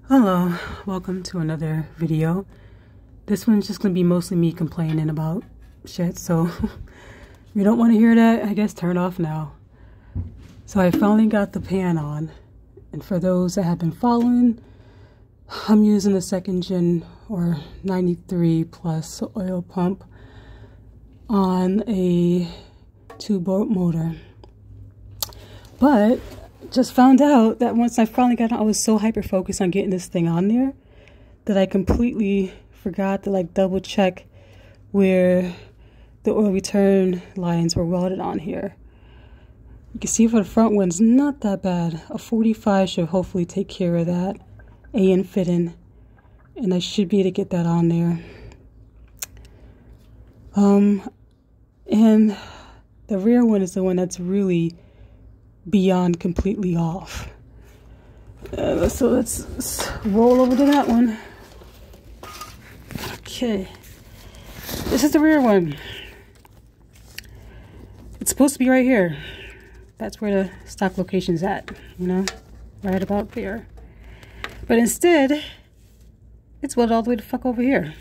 Hello, welcome to another video. This one's just gonna be mostly me complaining about shit, so if you don't want to hear that, I guess turn off now. So I finally got the pan on, and for those that have been following, I'm using the 2nd gen or 93 plus oil pump on a 2-bolt motor. But just found out that once I finally got it, I was so hyper focused on getting this thing on there that I completely forgot to double check where the oil return lines were welded on here. You can see for the front one's not that bad. A 45 should hopefully take care of that AN fitting, and I should be able to get that on there. And the rear one is the one that's really beyond completely off. So let's roll over to that one. Okay, this is the rear one. It's supposed to be right here. That's where the stock location's at, you know, right about there. But instead, it's welded all the way the fuck over here.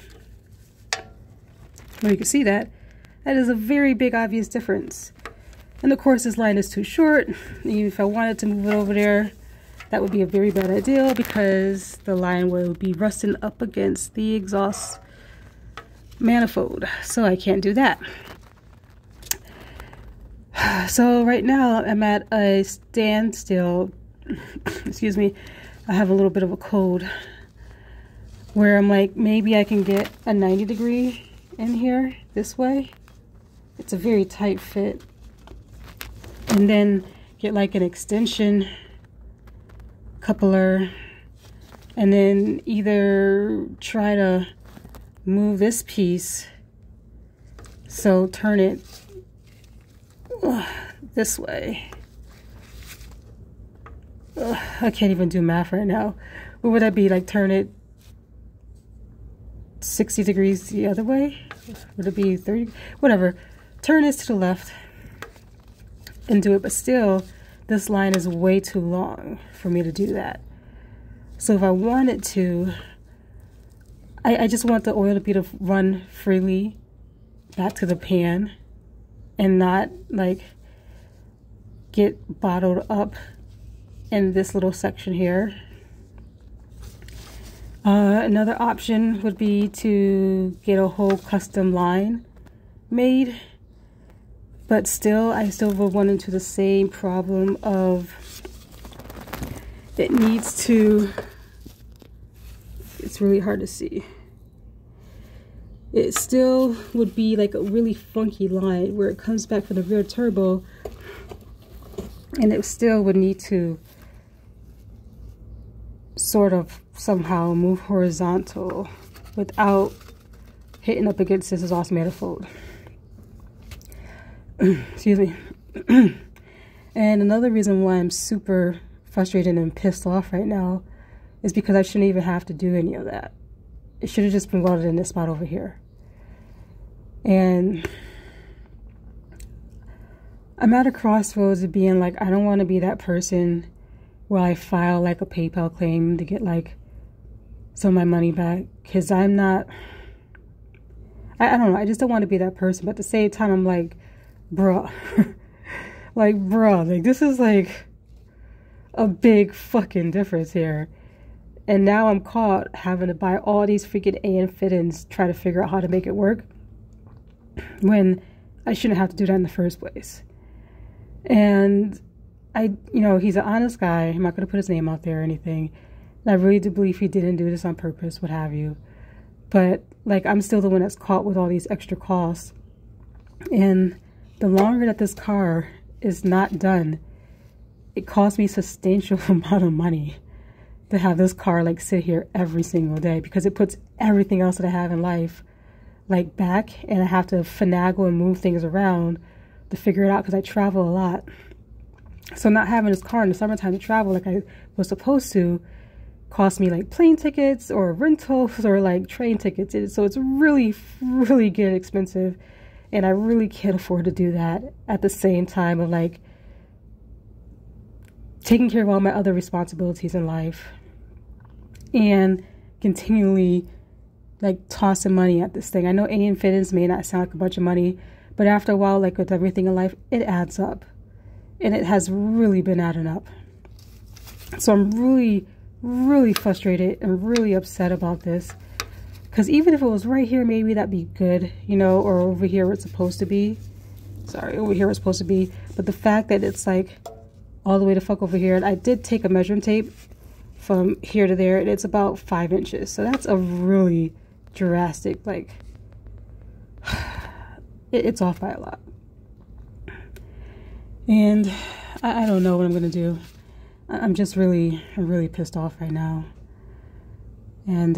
Well, you can see that. That is a very big obvious difference. And of course this line is too short. Even if I wanted to move it over there, that would be a very bad idea because the line would be rusting up against the exhaust manifold. So I can't do that. So right now I'm at a standstill. Excuse me. I have a little bit of a cold where I'm like, maybe I can get a 90-degree in here this way. It's a very tight fit. And then get like an extension coupler, and then either try to move this piece, so turn it this way. I can't even do math right now. What would that be? Like turn it 60 degrees the other way? Would it be 30? Whatever. Turn this to the left and do it, but still this line is way too long for me to do that. So if I wanted to, I just want the oil to be to run freely back to the pan and not like get bottled up in this little section here. Another option would be to get a whole custom line made. But still, I still will run into the same problem of it needs to, it's really hard to see. It still would be like a really funky line where it comes back from the rear turbo, and it still would need to sort of somehow move horizontal without hitting up against this exhaust manifold. Excuse me. And another reason why I'm super frustrated and pissed off right now is because I shouldn't even have to do any of that. It should have just been welded in this spot over here. And I'm at a crossroads of being like, I don't want to be that person where I file like a PayPal claim to get like some of my money back, because I'm not, I don't know, I just don't want to be that person. But at the same time, I'm like, bruh, like this is like a big fucking difference here. And now I'm caught having to buy all these freaking AN fittings, try to figure out how to make it work, when I shouldn't have to do that in the first place. And you know, he's an honest guy. I'm not going to put his name out there or anything. And I really do believe he didn't do this on purpose, what have you. But like, I'm still the one that's caught with all these extra costs. And the longer that this car is not done, it costs me a substantial amount of money to have this car like sit here every single day, because it puts everything else that I have in life like back, and I have to finagle and move things around to figure it out because I travel a lot. So not having this car in the summertime to travel like I was supposed to cost me like plane tickets or rentals or like train tickets. So it's really, really getting expensive. And I really can't afford to do that at the same time of like taking care of all my other responsibilities in life. and continually like tossing money at this thing. I know AN Fittings may not sound like a bunch of money, but after a while, like with everything in life, it adds up. And it has really been adding up. So I'm really, really frustrated and really upset about this. Because even if it was right here, maybe that'd be good, you know, or over here where it's supposed to be. Sorry, over here where it's supposed to be. But the fact that it's like all the way to fuck over here. And I did take a measuring tape from here to there, and it's about 5 inches. So that's a really drastic, like, it's off by a lot. And I don't know what I'm going to do. I'm just really pissed off right now. And,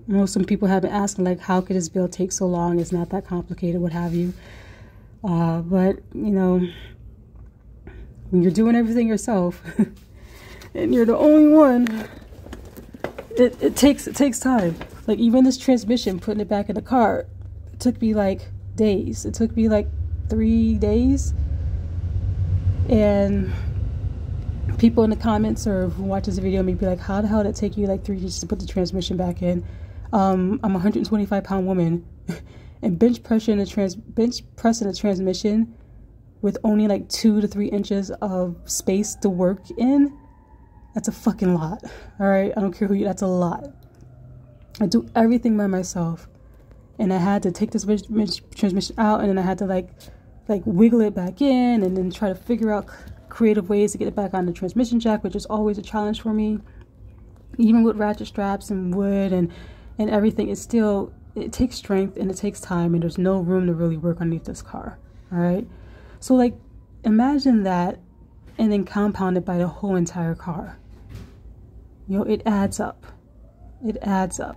you know, some people have been asking, like, how could this bill take so long? It's not that complicated, what have you. But, you know, when you're doing everything yourself and you're the only one, it takes time. Like, even this transmission, putting it back in the car, it took me, like, days. It took me, like, 3 days. And people in the comments or who watches the video may be like, how the hell did it take you like 3 days to put the transmission back in? I'm a 125-pound woman, and bench pressing a transmission with only like 2 to 3 inches of space to work in, that's a fucking lot. All right, I don't care who you. That's a lot. I do everything by myself, and I had to take this transmission out, and then I had to like wiggle it back in, and then try to figure out creative ways to get it back on the transmission jack, which is always a challenge for me. Even with ratchet straps and wood and everything, it's still, it takes strength and it takes time, and there's no room to really work underneath this car. All right, so like imagine that, and then compound it by the whole entire car. You know, it adds up. It adds up.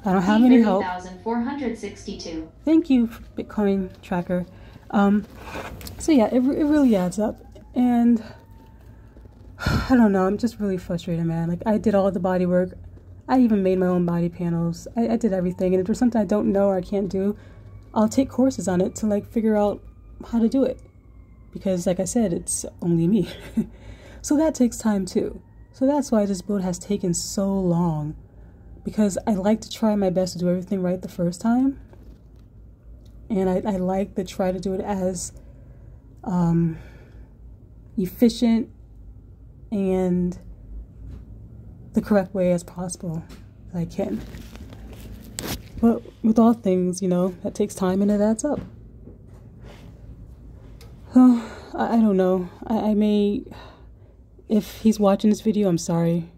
I don't have any help. 30,462. Thank you, Bitcoin tracker. So yeah, it really adds up. And I don't know, I'm just really frustrated, man. Like, I did all the body work. I even made my own body panels. I did everything. And if there's something I don't know or I can't do, I'll take courses on it to like figure out how to do it. Because like I said, it's only me. So that takes time too. So that's why this build has taken so long. Because I like to try my best to do everything right the first time. And I like to try to do it as efficient and the correct way as possible as I can. But with all things, you know, that takes time and it adds up. Oh, I don't know. I may, if he's watching this video, I'm sorry.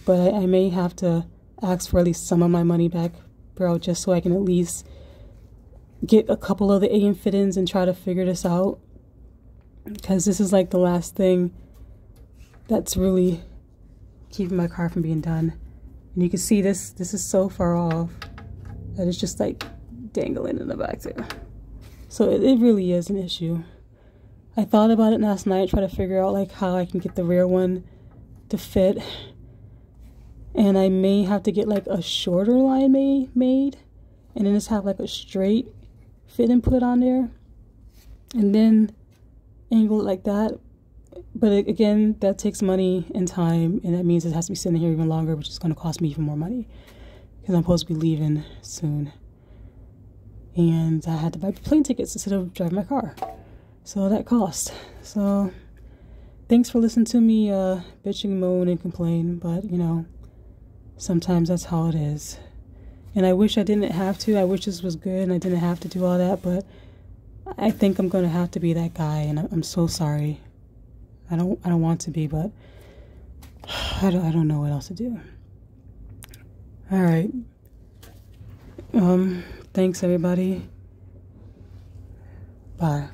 But I may have to ask for at least some of my money back, bro, just so I can at least get a couple of the AN Fittings and try to figure this out. Because this is like the last thing that's really keeping my car from being done. And you can see this is so far off that it's just like dangling in the back there. So it really is an issue. I thought about it last night, try to figure out like how I can get the rear one to fit. And I may have to get like a shorter line made and then just have like a straight fit and put on there. And then angle it like that. But again, that takes money and time, and that means it has to be sitting here even longer, which is going to cost me even more money because I'm supposed to be leaving soon, and I had to buy plane tickets instead of driving my car, so that cost. So thanks for listening to me bitch and moan and complain, but you know, sometimes that's how it is. And I wish I didn't have to. I wish this was good and I didn't have to do all that, but I think I'm going to have to be that guy, and I'm so sorry. I don't want to be, but I don't know what else to do. All right. Thanks everybody. Bye.